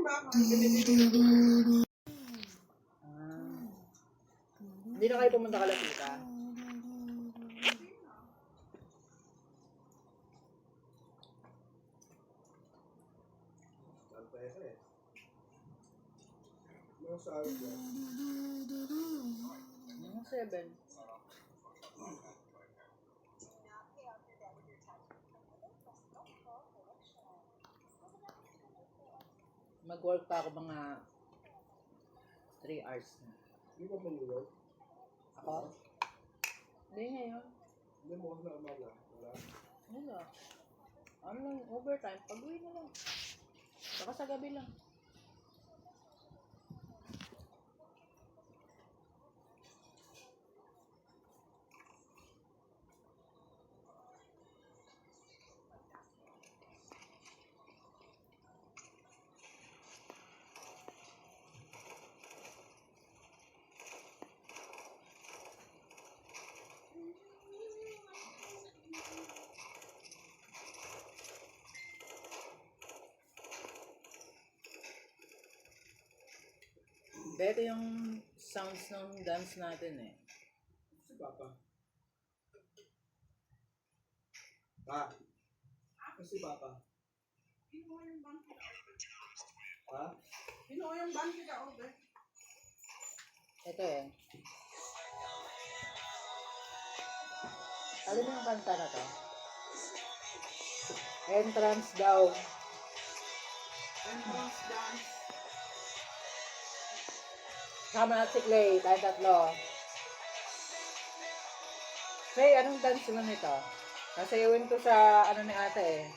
Hindi na kayo pumunta Kalapita? Mga 7. Mag-work pa ako mga 3 hours na. Hindi mo mag-work? Ako? Hindi ngayon. Hindi mo na umaga? Wala. Ano lang, overtime. Pag-uwi na lang. Saka sa gabi lang. Ito yung sounds ng dance natin eh. Si Papa. Pa? Si Papa. Pinuha yung bangkit ka over. Ha? Pinuha yung bangkit ka over. Ito eh. Alam mo yung kanta na to? Entrance daw. Entrance dance. Sama na si Clay, tayo tatlo. Clay, anong dance mo nito? Nasayawin to sa ano ni ate eh.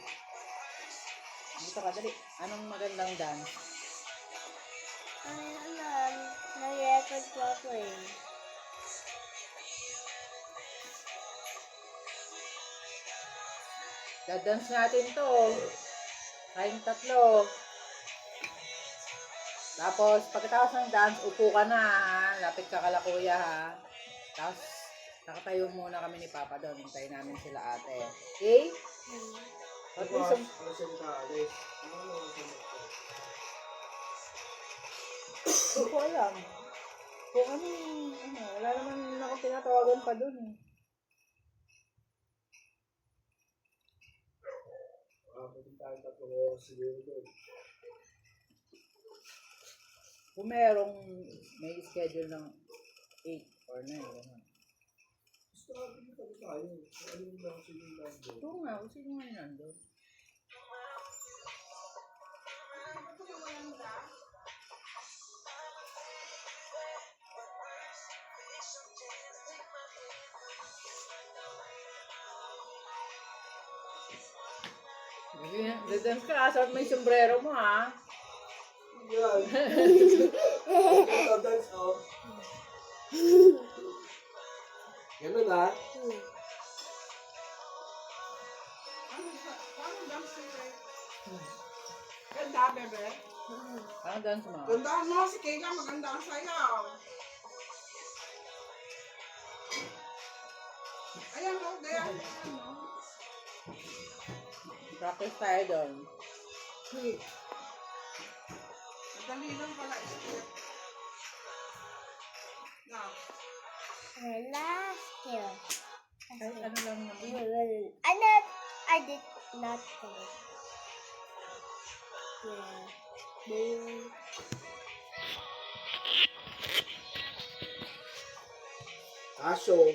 Dito ka, dali. Anong magandang dance? Nag-record ko ako eh. Dadance natin to. Tayong tatlo. Tapos, pagkatapos ng dance, upo ka na ha. Lapit ka kala kuya ha. Tapos, nakatayo muna kami ni Papa doon. Hintayin namin sila ate. Okay? At least, Ano siya naka-alis? Ano siya hindi ko alam. Kung ano, wala naman akong tinatawagan pa doon eh. pwede tayong tatlo siguro doon. Kung merong may schedule ng 8 or 9, gano'n. Gusto natin dito tayo. Ano yung lang sila nandun? Ito nga, kung sino nga yung nandun. Dadance ka, asal mo yung sombrero mo ha. Yan. Dance out. Ganun ha? Paano dance sila? Ganda, bebe. Anong dance mo? Ganda mo, si Kayla maganda ang sayaw. Ayan o, gaya. Practice tayo doon. Madali lang pala isip. Na. Last year. Kahit ano lang naman. I did not finish. Yeah. Aso.